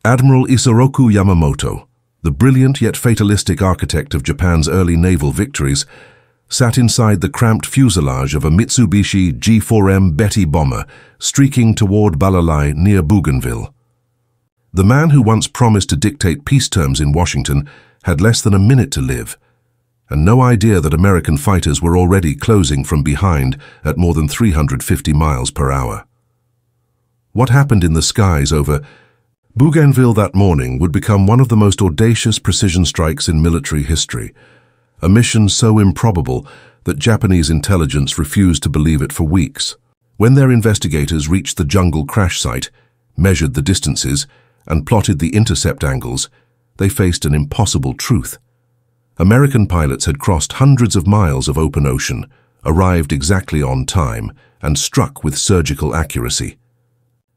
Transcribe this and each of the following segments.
Admiral Isoroku Yamamoto, the brilliant yet fatalistic architect of Japan's early naval victories, sat inside the cramped fuselage of a Mitsubishi G4M Betty bomber streaking toward Balalai near Bougainville. The man who once promised to dictate peace terms in Washington had less than a minute to live, and no idea that American fighters were already closing from behind at more than 350 miles per hour. What happened in the skies over Bougainville that morning would become one of the most audacious precision strikes in military history, a mission so improbable that Japanese intelligence refused to believe it for weeks. When their investigators reached the jungle crash site, measured the distances, and plotted the intercept angles, they faced an impossible truth. American pilots had crossed hundreds of miles of open ocean, arrived exactly on time, and struck with surgical accuracy.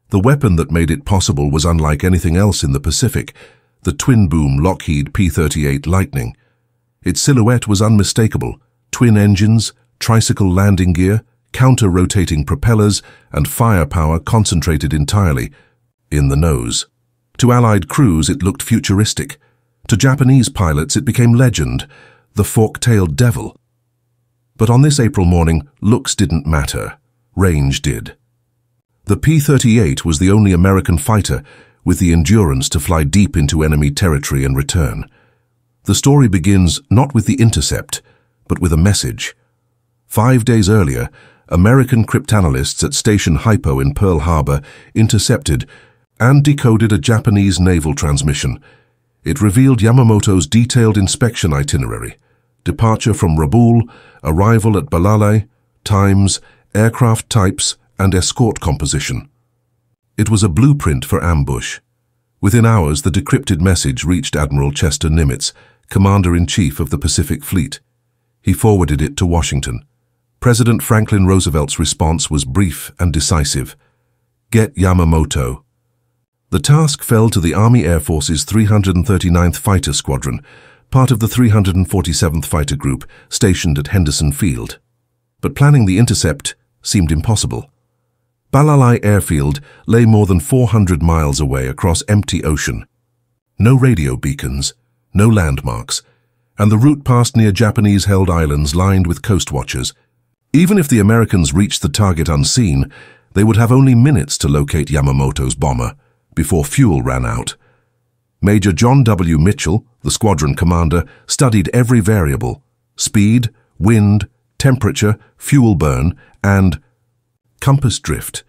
The weapon that made it possible was unlike anything else in the Pacific, the twin-boom Lockheed P-38 Lightning. Its silhouette was unmistakable: twin engines, tricycle landing gear, counter-rotating propellers, and firepower concentrated entirely in the nose. To Allied crews, it looked futuristic. To Japanese pilots, it became legend, the fork-tailed devil. But on this April morning, looks didn't matter. Range did. The P-38 was the only American fighter with the endurance to fly deep into enemy territory and return. The story begins not with the intercept, but with a message. 5 days earlier, American cryptanalysts at Station Hypo in Pearl Harbor intercepted and decoded a Japanese naval transmission. It revealed Yamamoto's detailed inspection itinerary: departure from Rabaul, arrival at Balalai, times, aircraft types, and escort composition. It was a blueprint for ambush. Within hours, the decrypted message reached Admiral Chester Nimitz, Commander-in-Chief of the Pacific Fleet. He forwarded it to Washington. President Franklin Roosevelt's response was brief and decisive: "Get Yamamoto." The task fell to the Army Air Force's 339th Fighter Squadron, part of the 347th Fighter Group stationed at Henderson Field. But planning the intercept seemed impossible. Balalai Airfield lay more than 400 miles away across empty ocean. No radio beacons, no landmarks, and the route passed near Japanese-held islands lined with coast watchers. Even if the Americans reached the target unseen, they would have only minutes to locate Yamamoto's bomber before fuel ran out. Major John W. Mitchell, the squadron commander, studied every variable: speed, wind, temperature, fuel burn, and compass drift.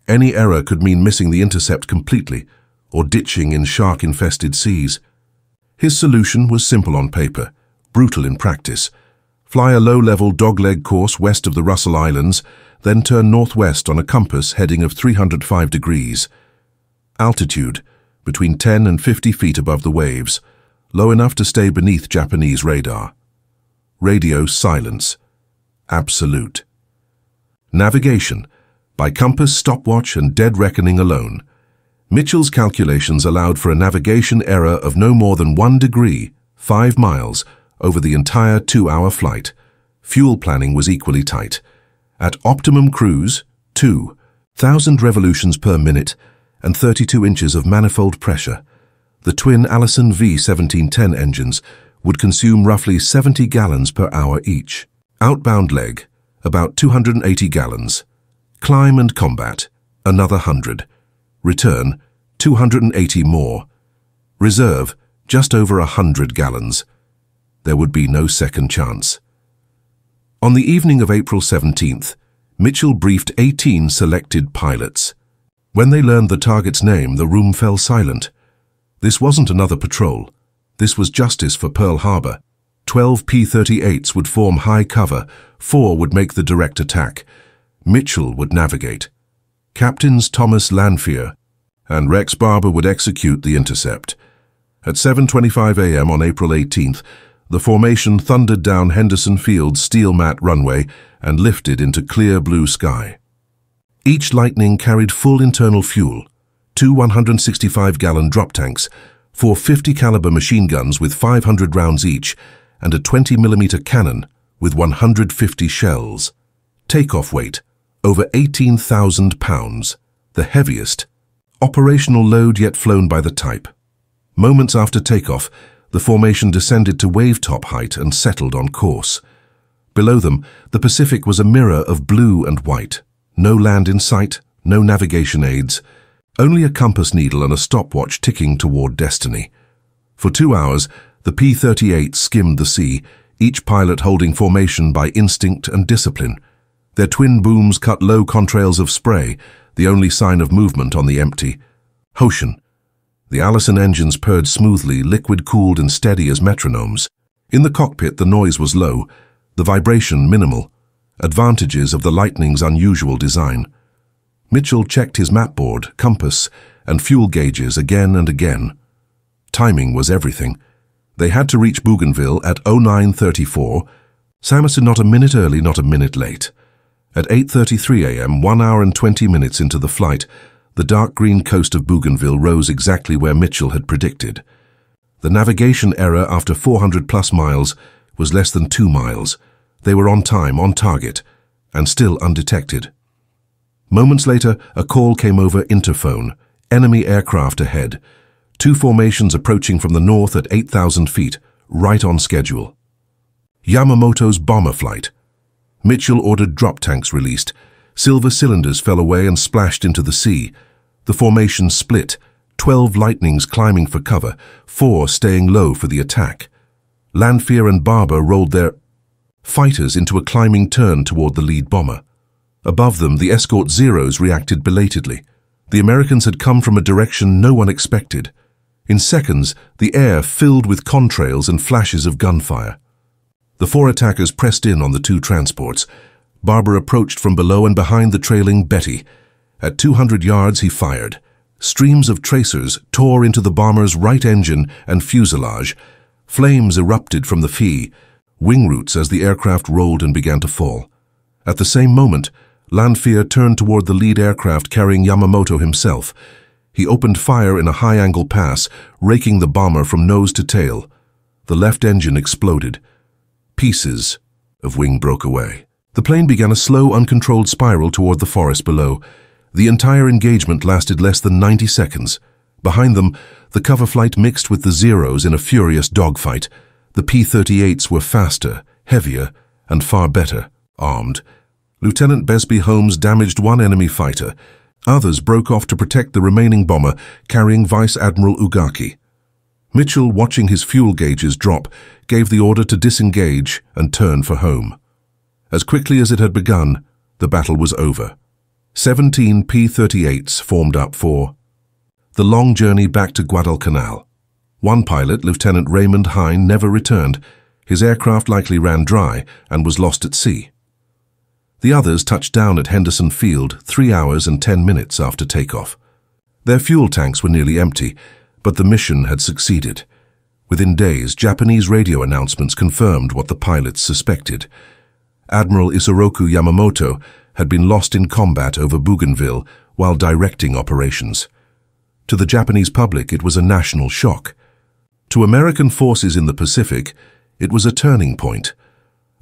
Any error could mean missing the intercept completely or ditching in shark-infested seas. His solution was simple on paper, brutal in practice: fly a low-level dogleg course west of the Russell Islands, then turn northwest on a compass heading of 305 degrees. Altitude, between 10 and 50 feet above the waves, low enough to stay beneath Japanese radar. Radio silence. Absolute. Navigation, by compass, stopwatch, and dead reckoning alone. Mitchell's calculations allowed for a navigation error of no more than 1 degree, 5 miles, over the entire 2-hour flight. Fuel planning was equally tight. At optimum cruise, 2,000 revolutions per minute and 32 inches of manifold pressure, the twin Allison V1710 engines would consume roughly 70 gallons per hour each. Outbound leg, about 280 gallons. Climb and combat, another 100. Return, 280 more. Reserve, just over 100 gallons. There would be no second chance. On the evening of April 17th, Mitchell briefed 18 selected pilots. When they learned the target's name, the room fell silent. This wasn't another patrol. This was justice for Pearl Harbor. 12 P-38s would form high cover, 4 would make the direct attack. Mitchell would navigate. Captains Thomas Lanphier and Rex Barber would execute the intercept. At 7:25 a.m. on April 18th, the formation thundered down Henderson Field's steel mat runway and lifted into clear blue sky. Each Lightning carried full internal fuel, 2 165-gallon drop tanks, 4 50-caliber machine guns with 500 rounds each, and a 20mm cannon with 150 shells. Takeoff weight, over 18,000 pounds, the heaviest Operational load yet flown by the type. Moments after takeoff, the formation descended to wave-top height and settled on course. Below them, the Pacific was a mirror of blue and white. No land in sight, no navigation aids, only a compass needle and a stopwatch ticking toward destiny. For 2 hours, the P-38 skimmed the sea, each pilot holding formation by instinct and discipline. Their twin booms cut low contrails of spray, the only sign of movement on the empty ocean. The Allison engines purred smoothly, liquid-cooled and steady as metronomes. In the cockpit, the noise was low, the vibration minimal, advantages of the Lightning's unusual design. Mitchell checked his mapboard, compass, and fuel gauges again and again. Timing was everything. They had to reach Bougainville at 09:34, Samuelson not a minute early, not a minute late. At 8:33 a.m., 1 hour and 20 minutes into the flight, the dark green coast of Bougainville rose exactly where Mitchell had predicted. The navigation error after 400-plus miles was less than 2 miles. They were on time, on target, and still undetected. Moments later, a call came over interphone. Enemy aircraft ahead. 2 formations approaching from the north at 8,000 feet, right on schedule. Yamamoto's bomber flight. Mitchell ordered drop tanks released. Silver cylinders fell away and splashed into the sea. The formation split, 12 Lightnings climbing for cover, 4 staying low for the attack. Lanfear and Barber rolled their fighters into a climbing turn toward the lead bomber. Above them, the escort Zeros reacted belatedly. The Americans had come from a direction no one expected. In seconds, the air filled with contrails and flashes of gunfire. The 4 attackers pressed in on the 2 transports. Barber approached from below and behind the trailing Betty. At 200 yards, he fired. Streams of tracers tore into the bomber's right engine and fuselage. Flames erupted from the FE, wing roots as the aircraft rolled and began to fall. At the same moment, Lanfear turned toward the lead aircraft carrying Yamamoto himself. He opened fire in a high-angle pass, raking the bomber from nose to tail. The left engine exploded. Pieces of wing broke away. The plane began a slow, uncontrolled spiral toward the forest below. The entire engagement lasted less than 90 seconds. Behind them, the cover flight mixed with the Zeros in a furious dogfight. The P-38s were faster, heavier, and far better armed. Lieutenant Besby Holmes damaged 1 enemy fighter. Others broke off to protect the remaining bomber, carrying Vice Admiral Ugaki. Mitchell, watching his fuel gauges drop, gave the order to disengage and turn for home. As quickly as it had begun, the battle was over. 17 P-38s formed up for the long journey back to Guadalcanal. One pilot, Lieutenant Raymond Hine, never returned. His aircraft likely ran dry and was lost at sea. The others touched down at Henderson Field 3 hours and 10 minutes after takeoff. Their fuel tanks were nearly empty, but the mission had succeeded. Within days, Japanese radio announcements confirmed what the pilots suspected. Admiral Isoroku Yamamoto had been lost in combat over Bougainville while directing operations. To the Japanese public, it was a national shock. To American forces in the Pacific, it was a turning point,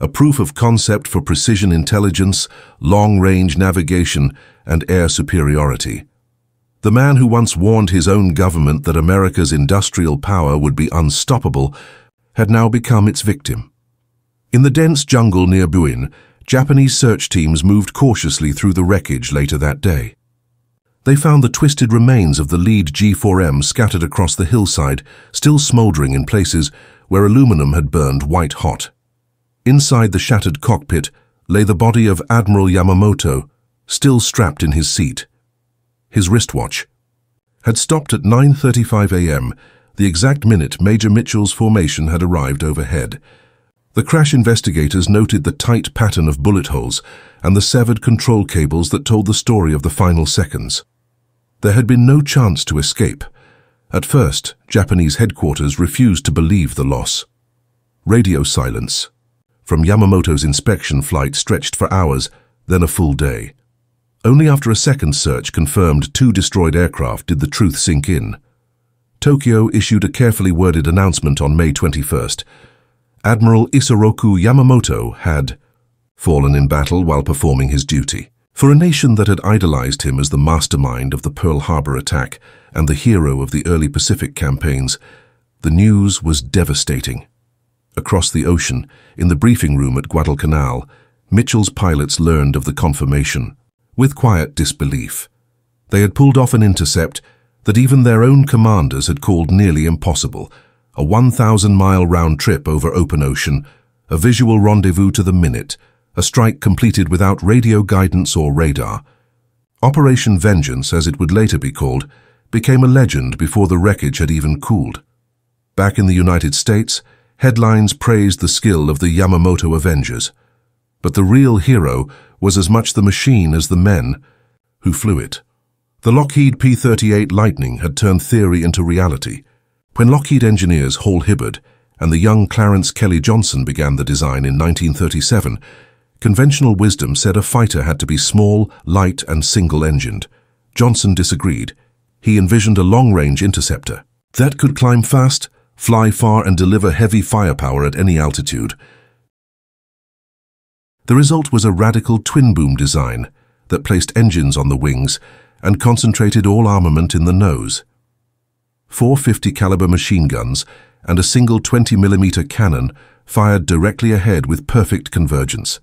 a proof of concept for precision intelligence, long-range navigation, and air superiority. The man who once warned his own government that America's industrial power would be unstoppable had now become its victim. In the dense jungle near Buin, Japanese search teams moved cautiously through the wreckage later that day. They found the twisted remains of the lead G4M scattered across the hillside, still smoldering in places where aluminum had burned white-hot. Inside the shattered cockpit lay the body of Admiral Yamamoto, still strapped in his seat. His wristwatch had stopped at 9:35 a.m., the exact minute Major Mitchell's formation had arrived overhead. The crash investigators noted the tight pattern of bullet holes and the severed control cables that told the story of the final seconds. There had been no chance to escape. At first, Japanese headquarters refused to believe the loss. Radio silence from Yamamoto's inspection flight stretched for hours, then a full day. Only after a second search confirmed 2 destroyed aircraft did the truth sink in. Tokyo issued a carefully worded announcement on May 21st. Admiral Isoroku Yamamoto had fallen in battle while performing his duty. For a nation that had idolized him as the mastermind of the Pearl Harbor attack and the hero of the early Pacific campaigns, the news was devastating. Across the ocean, in the briefing room at Guadalcanal, Mitchell's pilots learned of the confirmation, with quiet disbelief. They had pulled off an intercept that even their own commanders had called nearly impossible, a 1,000-mile round trip over open ocean, a visual rendezvous to the minute, a strike completed without radio guidance or radar. Operation Vengeance, as it would later be called, became a legend before the wreckage had even cooled. Back in the United States, headlines praised the skill of the Yamamoto Avengers. But the real hero was as much the machine as the men who flew it. The Lockheed P-38 Lightning had turned theory into reality. When Lockheed engineers Hall Hibbard and the young Clarence Kelly Johnson began the design in 1937, conventional wisdom said a fighter had to be small, light, and single-engined. Johnson disagreed. He envisioned a long-range interceptor that could climb fast, fly far, and deliver heavy firepower at any altitude. The result was a radical twin-boom design that placed engines on the wings and concentrated all armament in the nose. 4 50-caliber machine guns and a single 20mm cannon fired directly ahead with perfect convergence.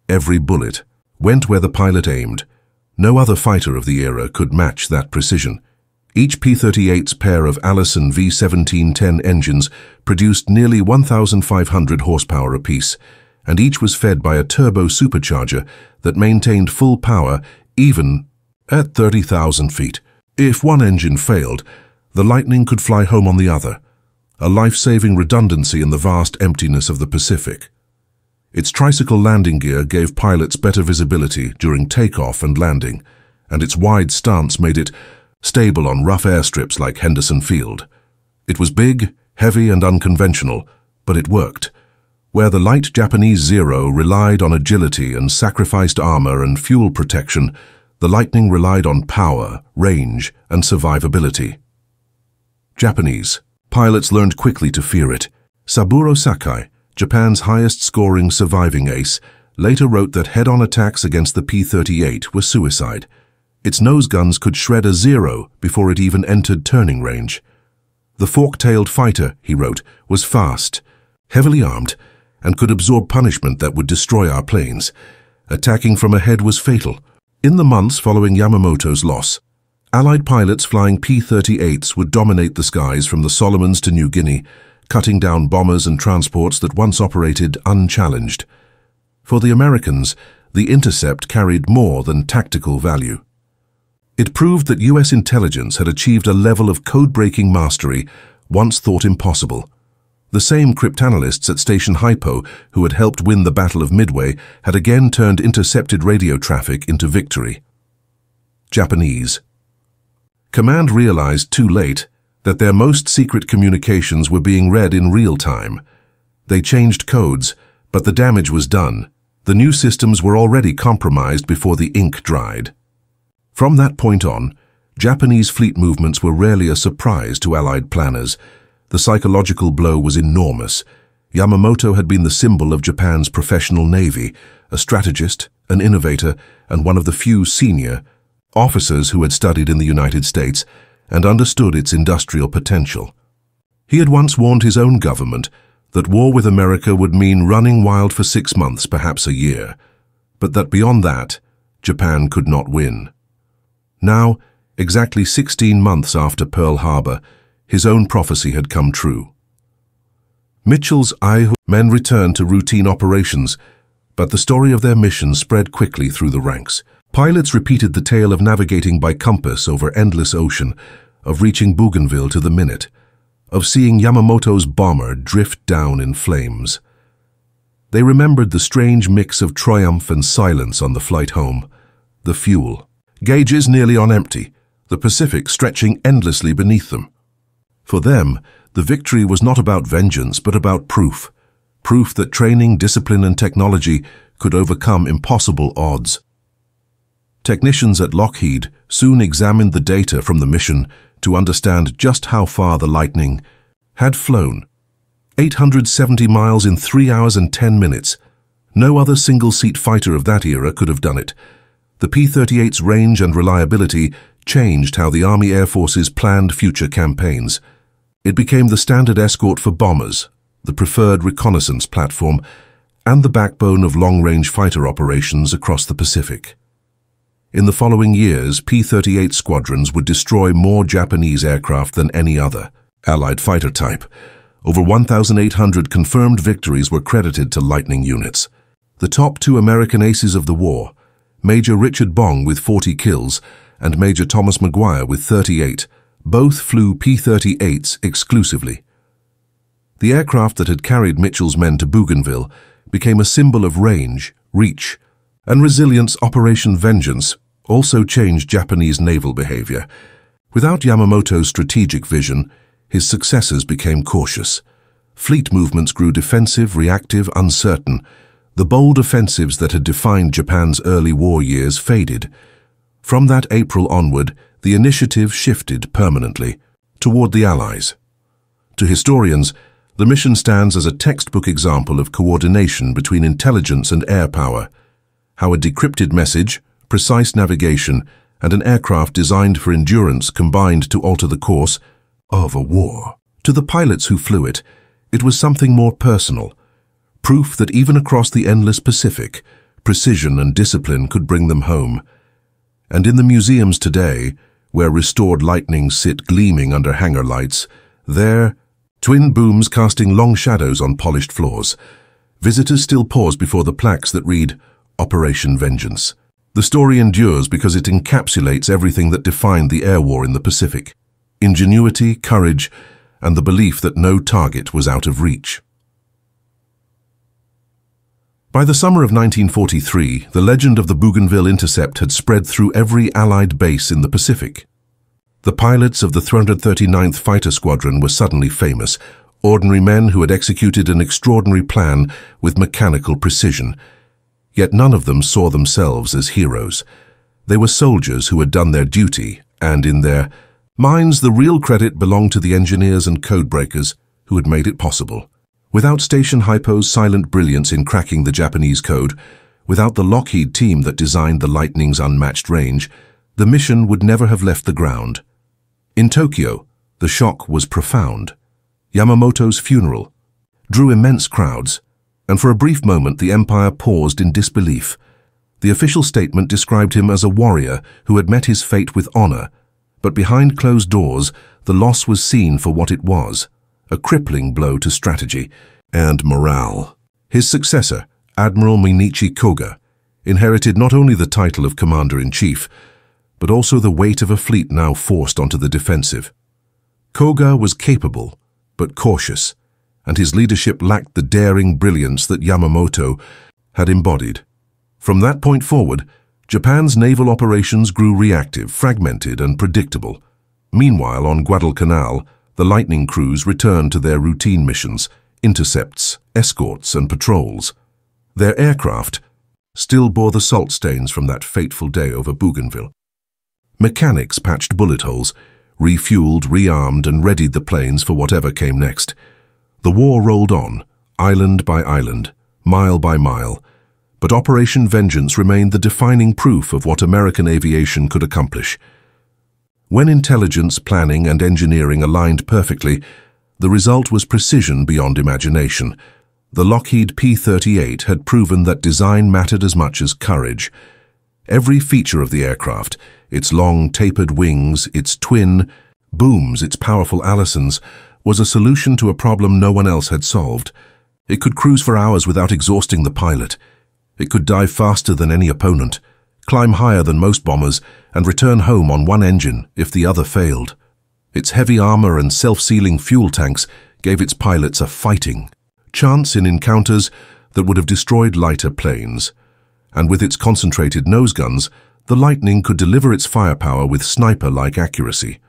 Every bullet went where the pilot aimed. No other fighter of the era could match that precision. Each P-38's pair of Allison V1710 engines produced nearly 1,500 horsepower apiece, and each was fed by a turbo supercharger that maintained full power even at 30,000 feet. If one engine failed, the Lightning could fly home on the other, a life-saving redundancy in the vast emptiness of the Pacific. Its tricycle landing gear gave pilots better visibility during takeoff and landing, and its wide stance made it stable on rough airstrips like Henderson Field. It was big, heavy, and unconventional, but it worked. Where the light Japanese Zero relied on agility and sacrificed armor and fuel protection, the Lightning relied on power, range, and survivability. Japanese pilots learned quickly to fear it. Saburo Sakai, Japan's highest-scoring surviving ace, later wrote that head-on attacks against the P-38 were suicide. Its nose guns could shred a Zero before it even entered turning range. The fork-tailed fighter, he wrote, was fast, heavily armed, and could absorb punishment that would destroy our planes. Attacking from ahead was fatal. In the months following Yamamoto's loss, Allied pilots flying P-38s would dominate the skies from the Solomons to New Guinea, cutting down bombers and transports that once operated unchallenged. For the Americans, the intercept carried more than tactical value. It proved that U.S. intelligence had achieved a level of code-breaking mastery once thought impossible. The same cryptanalysts at Station Hypo who had helped win the Battle of Midway had again turned intercepted radio traffic into victory. Japanese. Command realized too late that their most secret communications were being read in real time. They changed codes, but the damage was done. The new systems were already compromised before the ink dried. From that point on, Japanese fleet movements were rarely a surprise to Allied planners. The psychological blow was enormous. Yamamoto had been the symbol of Japan's professional navy, a strategist, an innovator, and one of the few senior officers who had studied in the United States and understood its industrial potential. He had once warned his own government that war with America would mean running wild for 6 months, perhaps a year, but that beyond that, Japan could not win. Now, exactly 16 months after Pearl Harbor, his own prophecy had come true. Mitchell's men returned to routine operations, but the story of their mission spread quickly through the ranks. Pilots repeated the tale of navigating by compass over endless ocean, of reaching Bougainville to the minute, of seeing Yamamoto's bomber drift down in flames. They remembered the strange mix of triumph and silence on the flight home, the fuel, gauges nearly on empty, the Pacific stretching endlessly beneath them. For them, the victory was not about vengeance but about proof that training, discipline, and technology could overcome impossible odds. Technicians at Lockheed soon examined the data from the mission to understand just how far the Lightning had flown. 870 miles in 3 hours and 10 minutes. No other single-seat fighter of that era could have done it. The P-38's range and reliability changed how the Army Air Forces planned future campaigns. It became the standard escort for bombers, the preferred reconnaissance platform, and the backbone of long-range fighter operations across the Pacific. In the following years, P-38 squadrons would destroy more Japanese aircraft than any other Allied fighter type. Over 1,800 confirmed victories were credited to Lightning units. The top two American aces of the war, Major Richard Bong with 40 kills and Major Thomas Maguire with 38, both flew P-38s exclusively. The aircraft that had carried Mitchell's men to Bougainville became a symbol of range, reach, and resilience. Operation Vengeance also changed Japanese naval behavior. Without Yamamoto's strategic vision, his successors became cautious. Fleet movements grew defensive, reactive, uncertain. The bold offensives that had defined Japan's early war years faded. From that April onward, the initiative shifted permanently toward the Allies. To historians, the mission stands as a textbook example of coordination between intelligence and air power, how a decrypted message, precise navigation, and an aircraft designed for endurance combined to alter the course of a war. To the pilots who flew it, it was something more personal, proof that even across the endless Pacific, precision and discipline could bring them home. And in the museums today, where restored Lightnings sit gleaming under hangar lights, there, twin booms casting long shadows on polished floors, visitors still pause before the plaques that read, Operation Vengeance. The story endures because it encapsulates everything that defined the air war in the Pacific: ingenuity, courage, and the belief that no target was out of reach. By the summer of 1943, the legend of the Bougainville intercept had spread through every Allied base in the Pacific. The pilots of the 339th Fighter Squadron were suddenly famous, ordinary men who had executed an extraordinary plan with mechanical precision. Yet none of them saw themselves as heroes. They were soldiers who had done their duty, and in their minds the real credit belonged to the engineers and codebreakers who had made it possible. Without Station Hypo's silent brilliance in cracking the Japanese code, without the Lockheed team that designed the Lightning's unmatched range, the mission would never have left the ground. In Tokyo, the shock was profound. Yamamoto's funeral drew immense crowds, and for a brief moment the empire paused in disbelief. The official statement described him as a warrior who had met his fate with honor, but behind closed doors, the loss was seen for what it was: a crippling blow to strategy and morale. His successor, Admiral Minichi Koga, inherited not only the title of Commander-in-Chief, but also the weight of a fleet now forced onto the defensive. Koga was capable, but cautious, and his leadership lacked the daring brilliance that Yamamoto had embodied. From that point forward, Japan's naval operations grew reactive, fragmented, and predictable. Meanwhile, on Guadalcanal, the Lightning crews returned to their routine missions, intercepts, escorts, and patrols. Their aircraft still bore the salt stains from that fateful day over Bougainville. Mechanics patched bullet holes, refueled, rearmed, and readied the planes for whatever came next. The war rolled on, island by island, mile by mile, but Operation Vengeance remained the defining proof of what American aviation could accomplish. When intelligence, planning, and engineering aligned perfectly, the result was precision beyond imagination. The Lockheed P-38 had proven that design mattered as much as courage. Every feature of the aircraft, its long tapered wings, its twin booms, its powerful Allisons, was a solution to a problem no one else had solved. It could cruise for hours without exhausting the pilot. It could dive faster than any opponent, climb higher than most bombers, and return home on one engine if the other failed. Its heavy armor and self-sealing fuel tanks gave its pilots a fighting chance in encounters that would have destroyed lighter planes. And with its concentrated nose guns, the Lightning could deliver its firepower with sniper-like accuracy.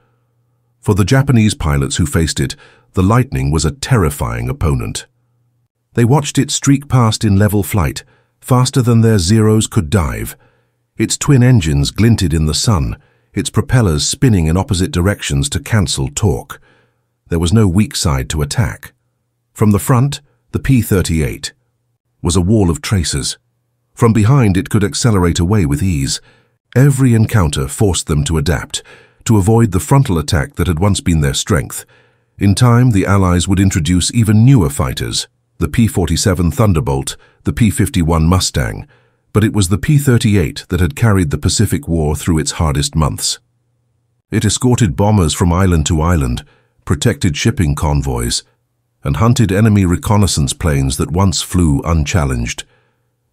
For the Japanese pilots who faced it, the Lightning was a terrifying opponent. They watched it streak past in level flight, faster than their Zeros could dive. Its twin engines glinted in the sun, its propellers spinning in opposite directions to cancel torque. There was no weak side to attack. From the front, the P-38 was a wall of tracers. From behind, it could accelerate away with ease. Every encounter forced them to adapt, to avoid the frontal attack that had once been their strength. In time, the Allies would introduce even newer fighters, the P-47 Thunderbolt, the P-51 Mustang, but it was the P-38 that had carried the Pacific War through its hardest months. It escorted bombers from island to island, protected shipping convoys, and hunted enemy reconnaissance planes that once flew unchallenged.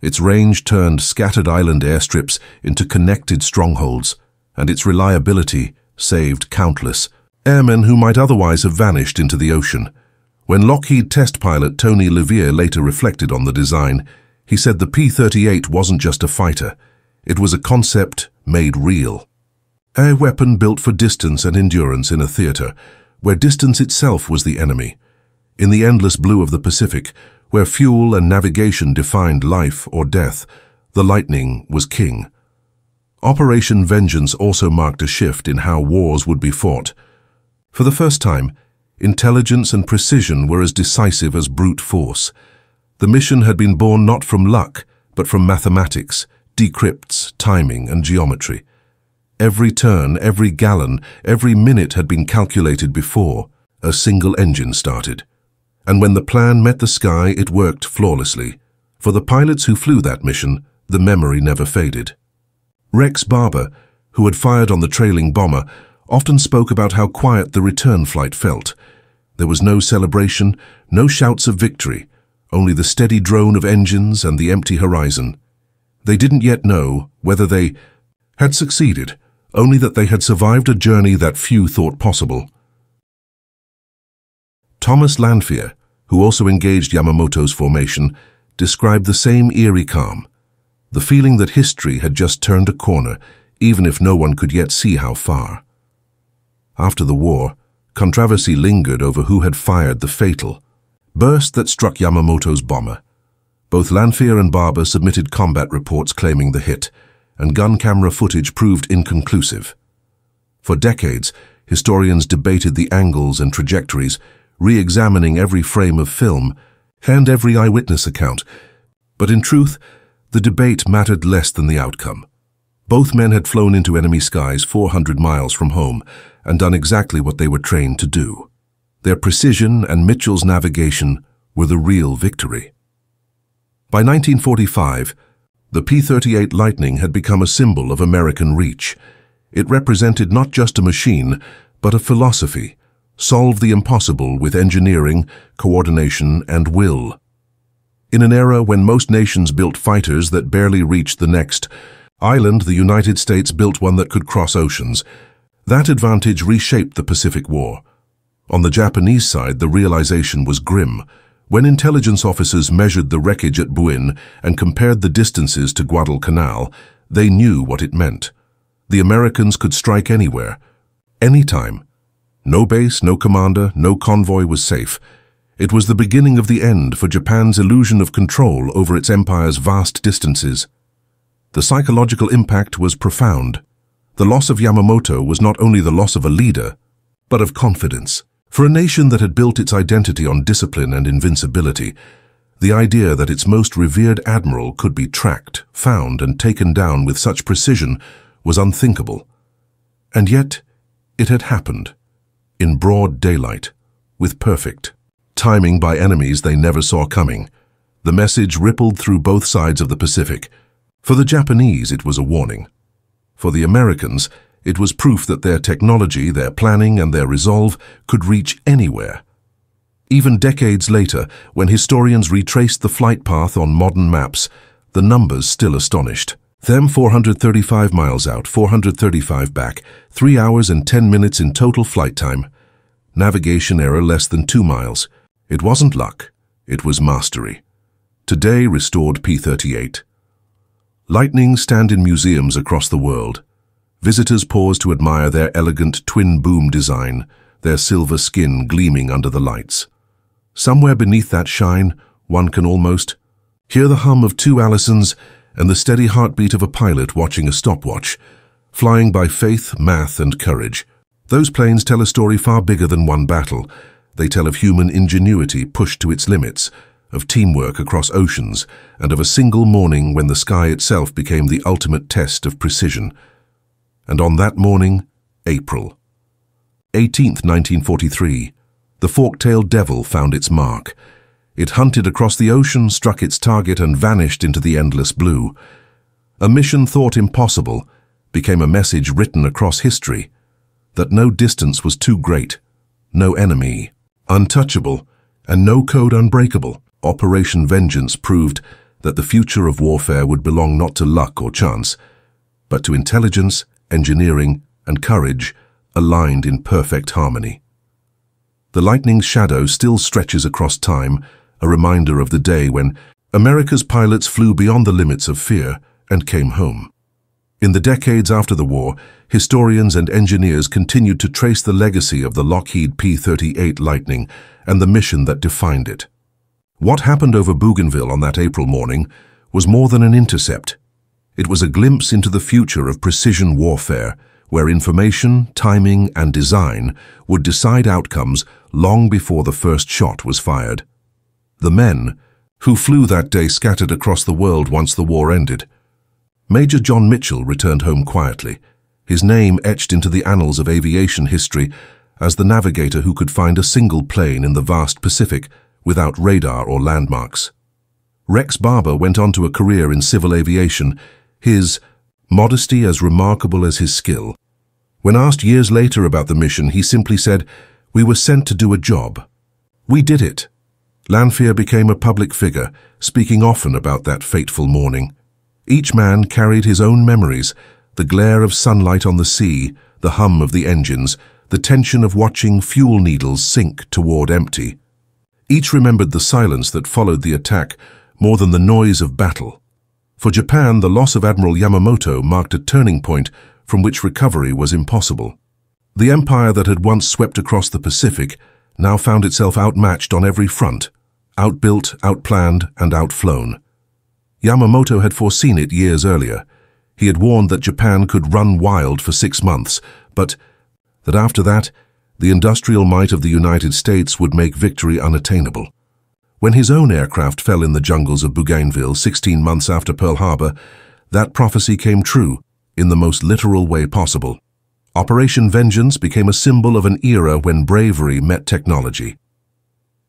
Its range turned scattered island airstrips into connected strongholds, and its reliability saved countless airmen who might otherwise have vanished into the ocean. When Lockheed test pilot Tony Levier later reflected on the design, he said the P-38 wasn't just a fighter, it was a concept made real. A weapon built for distance and endurance in a theater, where distance itself was the enemy. In the endless blue of the Pacific, where fuel and navigation defined life or death, the Lightning was king. Operation Vengeance also marked a shift in how wars would be fought. For the first time, intelligence and precision were as decisive as brute force. The mission had been born not from luck, but from mathematics, decrypts, timing, and geometry. Every turn, every gallon, every minute had been calculated before a single engine started. And when the plan met the sky, it worked flawlessly. For the pilots who flew that mission, the memory never faded. Rex Barber, who had fired on the trailing bomber, often spoke about how quiet the return flight felt. There was no celebration, no shouts of victory, only the steady drone of engines and the empty horizon. They didn't yet know whether they had succeeded, only that they had survived a journey that few thought possible. Thomas Lanphier, who also engaged Yamamoto's formation, described the same eerie calm, the feeling that history had just turned a corner, even if no one could yet see how far. After the war, controversy lingered over who had fired the fatal burst that struck Yamamoto's bomber. Both Lanphier and Barber submitted combat reports claiming the hit, and gun camera footage proved inconclusive. For decades, historians debated the angles and trajectories, re-examining every frame of film and every eyewitness account. But in truth, the debate mattered less than the outcome. Both men had flown into enemy skies 400 miles from home and done exactly what they were trained to do. Their precision and Mitchell's navigation were the real victory. By 1945, the P-38 Lightning had become a symbol of American reach. It represented not just a machine, but a philosophy: solve the impossible with engineering, coordination, and will. In an era when most nations built fighters that barely reached the next island, the United States built one that could cross oceans. That advantage reshaped the Pacific War. On the Japanese side, the realization was grim. When intelligence officers measured the wreckage at Buin and compared the distances to Guadalcanal, they knew what it meant. The Americans could strike anywhere, anytime. No base, no commander, no convoy was safe. It was the beginning of the end for Japan's illusion of control over its empire's vast distances. The psychological impact was profound. The loss of Yamamoto was not only the loss of a leader, but of confidence. For a nation that had built its identity on discipline and invincibility, the idea that its most revered admiral could be tracked, found, and taken down with such precision was unthinkable. And yet, it had happened. In broad daylight, with perfect timing by enemies they never saw coming. The message rippled through both sides of the Pacific. For the Japanese, it was a warning. For the Americans, it was proof that their technology, their planning, and their resolve could reach anywhere. Even decades later, when historians retraced the flight path on modern maps, the numbers still astonished. Them 435 miles out, 435 back, 3 hours and 10 minutes in total flight time. Navigation error less than 2 miles. It wasn't luck, it was mastery. Today, restored P-38. Lightnings stand in museums across the world. Visitors pause to admire their elegant twin-boom design, their silver skin gleaming under the lights. Somewhere beneath that shine, one can almost hear the hum of 2 Allisons and the steady heartbeat of a pilot watching a stopwatch, flying by faith, math, and courage. Those planes tell a story far bigger than one battle. They tell of human ingenuity pushed to its limits, of teamwork across oceans, and of a single morning when the sky itself became the ultimate test of precision. And on that morning, April 18th, 1943, the fork-tailed devil found its mark. It hunted across the ocean, struck its target, and vanished into the endless blue. A mission thought impossible became a message written across history, that no distance was too great, no enemy untouchable, and no code unbreakable. Operation Vengeance proved that the future of warfare would belong not to luck or chance, but to intelligence, engineering, and courage aligned in perfect harmony. The lightning's shadow still stretches across time, a reminder of the day when America's pilots flew beyond the limits of fear and came home. In the decades after the war, historians and engineers continued to trace the legacy of the Lockheed P-38 Lightning and the mission that defined it. What happened over Bougainville on that April morning was more than an intercept. It was a glimpse into the future of precision warfare, where information, timing, and design would decide outcomes long before the first shot was fired. The men who flew that day scattered across the world once the war ended. Major John Mitchell returned home quietly, his name etched into the annals of aviation history as the navigator who could find a single plane in the vast Pacific without radar or landmarks. Rex Barber went on to a career in civil aviation, his modesty as remarkable as his skill. When asked years later about the mission, he simply said, "We were sent to do a job. We did it." Lanphier became a public figure, speaking often about that fateful morning. Each man carried his own memories, the glare of sunlight on the sea, the hum of the engines, the tension of watching fuel needles sink toward empty. Each remembered the silence that followed the attack more than the noise of battle. For Japan, the loss of Admiral Yamamoto marked a turning point from which recovery was impossible. The empire that had once swept across the Pacific now found itself outmatched on every front, outbuilt, outplanned, and outflown. Yamamoto had foreseen it years earlier. He had warned that Japan could run wild for 6 months, but that after that, the industrial might of the United States would make victory unattainable. When his own aircraft fell in the jungles of Bougainville 16 months after Pearl Harbor, that prophecy came true in the most literal way possible. Operation Vengeance became a symbol of an era when bravery met technology.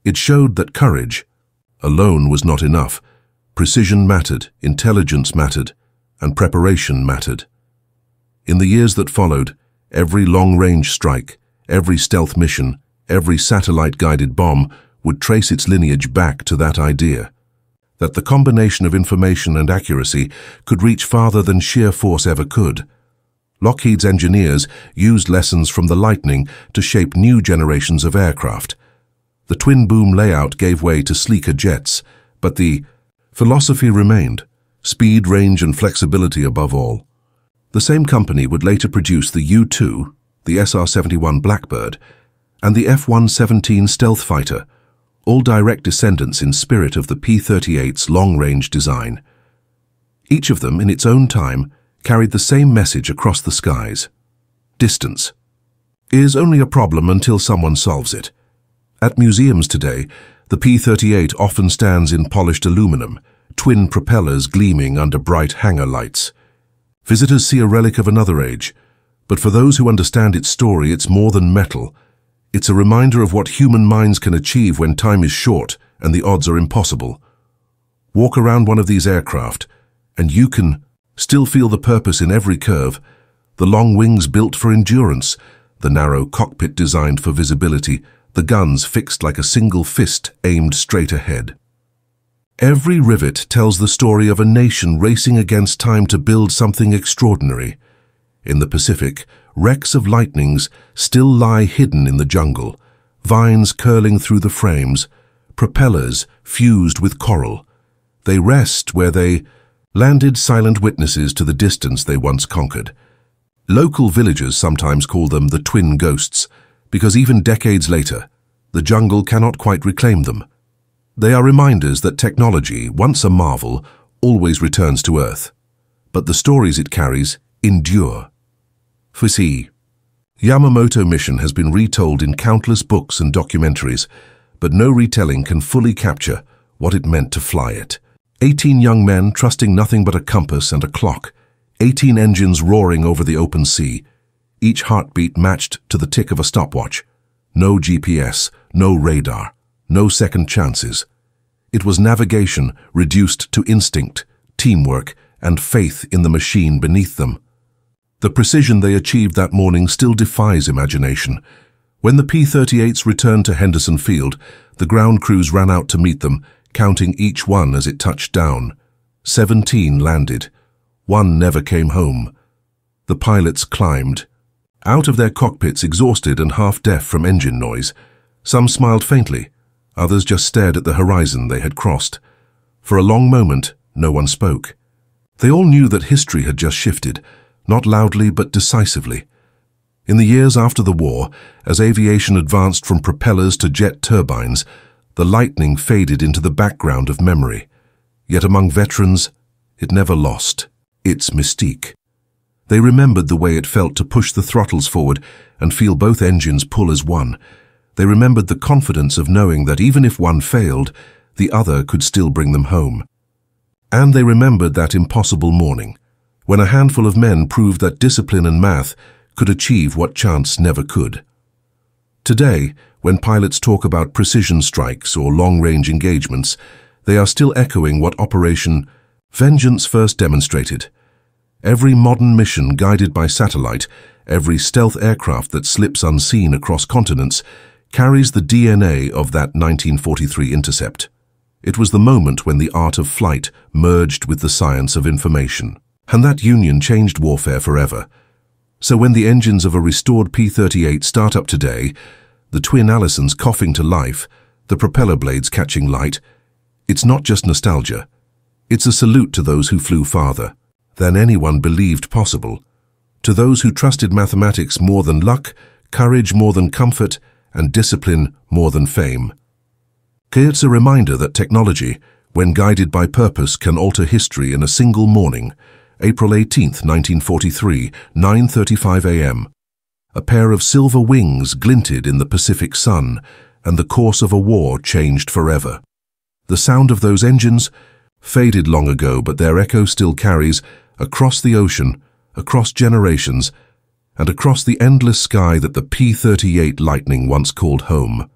It showed that courage alone was not enough. Precision mattered, intelligence mattered, and preparation mattered. In the years that followed, every long-range strike, every stealth mission, every satellite-guided bomb would trace its lineage back to that idea, that the combination of information and accuracy could reach farther than sheer force ever could. Lockheed's engineers used lessons from the Lightning to shape new generations of aircraft. The twin-boom layout gave way to sleeker jets, but the philosophy remained: speed, range, and flexibility above all. The same company would later produce the U-2, the SR-71 Blackbird, and the F-117 stealth fighter, all direct descendants in spirit of the P-38's long-range design. Each of them, in its own time, carried the same message across the skies. Distance is only a problem until someone solves it. At museums today, the P-38 often stands in polished aluminum, twin propellers gleaming under bright hangar lights. Visitors see a relic of another age, but for those who understand its story, it's more than metal. It's a reminder of what human minds can achieve when time is short and the odds are impossible. Walk around one of these aircraft, and you can still feel the purpose in every curve, the long wings built for endurance, the narrow cockpit designed for visibility, the guns fixed like a single fist aimed straight ahead. Every rivet tells the story of a nation racing against time to build something extraordinary. In the Pacific, wrecks of Lightnings still lie hidden in the jungle, vines curling through the frames, propellers fused with coral. They rest where they landed, silent witnesses to the distance they once conquered. Local villagers sometimes call them the twin ghosts, because even decades later, the jungle cannot quite reclaim them. They are reminders that technology, once a marvel, always returns to Earth. But the stories it carries endure. For see, Yamamoto mission has been retold in countless books and documentaries, but no retelling can fully capture what it meant to fly it. 18 young men trusting nothing but a compass and a clock, 18 engines roaring over the open sea, each heartbeat matched to the tick of a stopwatch. No GPS, no radar, no second chances. It was navigation reduced to instinct, teamwork, and faith in the machine beneath them. The precision they achieved that morning still defies imagination. When the P-38s returned to Henderson Field, the ground crews ran out to meet them, counting each one as it touched down. 17 landed. 1 never came home. The pilots climbed. Out of their cockpits, exhausted and half-deaf from engine noise. Some smiled faintly. Others just stared at the horizon they had crossed. For a long moment, no one spoke. They all knew that history had just shifted, not loudly but decisively. In the years after the war, as aviation advanced from propellers to jet turbines, the lightning faded into the background of memory. Yet among veterans, it never lost its mystique. They remembered the way it felt to push the throttles forward and feel both engines pull as one. They remembered the confidence of knowing that even if one failed, the other could still bring them home. And they remembered that impossible morning, when a handful of men proved that discipline and math could achieve what chance never could. Today, when pilots talk about precision strikes or long-range engagements, they are still echoing what Operation Vengeance first demonstrated. Every modern mission guided by satellite, every stealth aircraft that slips unseen across continents, carries the DNA of that 1943 intercept. It was the moment when the art of flight merged with the science of information. And that union changed warfare forever. So when the engines of a restored P-38 start up today, the twin Allisons coughing to life, the propeller blades catching light, it's not just nostalgia. It's a salute to those who flew farther than anyone believed possible, to those who trusted mathematics more than luck, courage more than comfort, and discipline more than fame. It's a reminder that technology, when guided by purpose, can alter history in a single morning. April 18, 1943, 9:35 a.m. A pair of silver wings glinted in the Pacific sun, and the course of a war changed forever. The sound of those engines faded long ago, but their echo still carries across the ocean, across generations, and across the endless sky that the P-38 Lightning once called home.